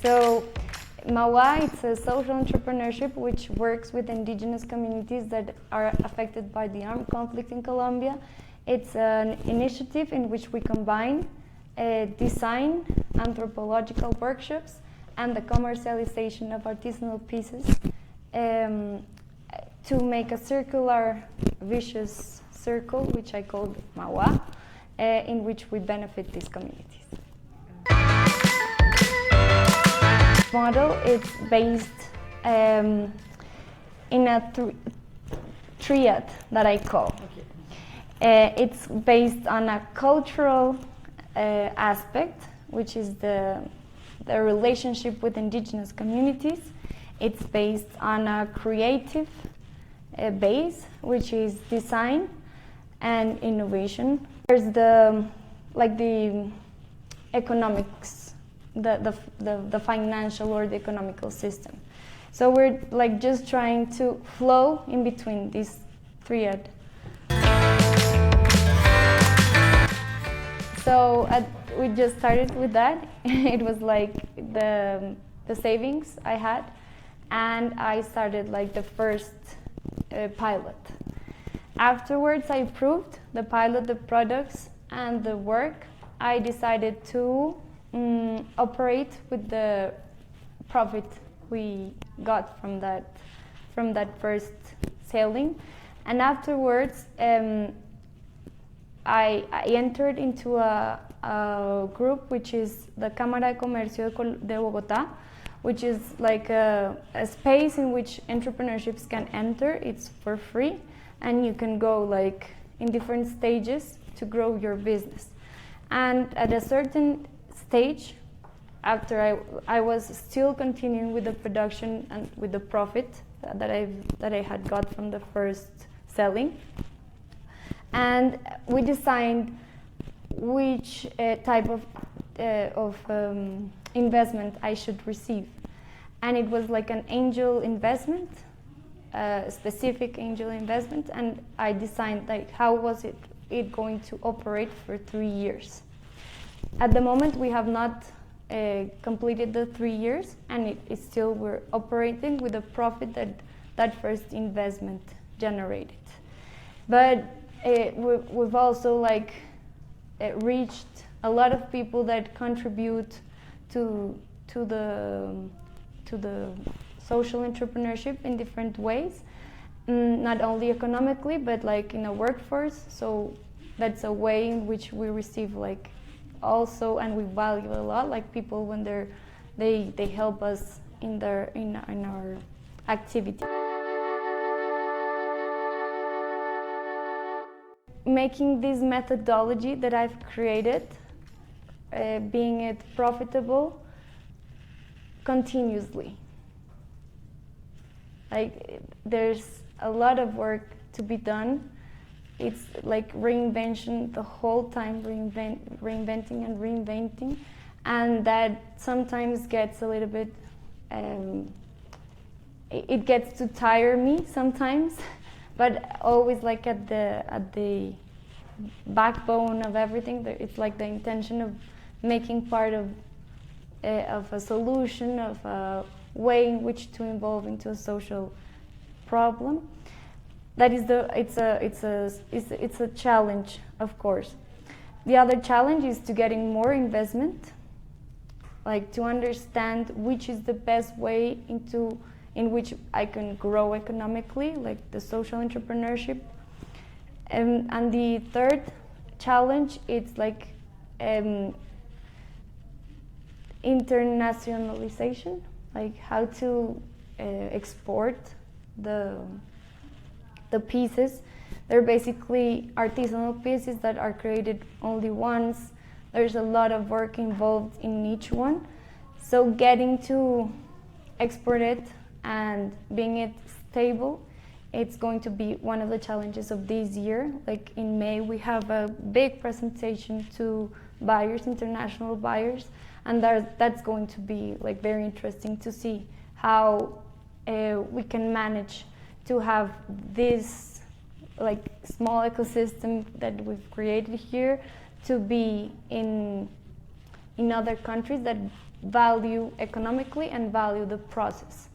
So Mawa, it's a social entrepreneurship which works with indigenous communities that are affected by the armed conflict in Colombia. It's an initiative in which we combine design, anthropological workshops, and the commercialization of artisanal pieces to make a circular, vicious circle, which I call Mawa, in which we benefit these communities. Model is based in a triad that I call. It's based on a cultural aspect, which is the relationship with indigenous communities. It's based on a creative base, which is design and innovation. There's the economics, the financial or the economical system. So we're just trying to flow in between these triad. So we just started with that. It was the savings I had, and I started the first pilot. Afterwards, I proved the pilot, the products, and the work. I decided to operate with the profit we got from that first sailing, and afterwards I entered into a group which is the Cámara de Comercio de Bogotá, which is a space in which entrepreneurships can enter. It's for free, and you can go in different stages to grow your business. And at a certain stage, after I was still continuing with the production and with the profit that I had got from the first selling, and we designed which type of investment I should receive, and it was an angel investment, a specific angel investment, and I designed how was it going to operate for 3 years. At the moment, we have not completed the 3 years, and it's still we're operating with the profit that first investment generated. But we've also reached a lot of people that contribute to the social entrepreneurship in different ways, not only economically, but in a workforce. So that's a way in which we receive also, and we value a lot, people when they help us in our activity. Making this methodology that I've created, being it profitable continuously. There's a lot of work to be done. It's reinvention the whole time, reinventing and reinventing, and that sometimes gets a little bit, it gets to tire me sometimes, but always at the backbone of everything, it's the intention of making part of a solution, of a way in which to evolve into a social problem. That is it's a challenge, of course. The other challenge is to getting more investment, to understand which is the best way in which I can grow economically, the social entrepreneurship. And the third challenge, it's internationalization, how to export the pieces. They're basically artisanal pieces that are created only once. There's a lot of work involved in each one. So getting to export it and being it stable, it's going to be one of the challenges of this year. In May, we have a big presentation to buyers, international buyers, and that's going to be very interesting to see how we can manage to have this small ecosystem that we've created here to be in in other countries that value economically and value the process.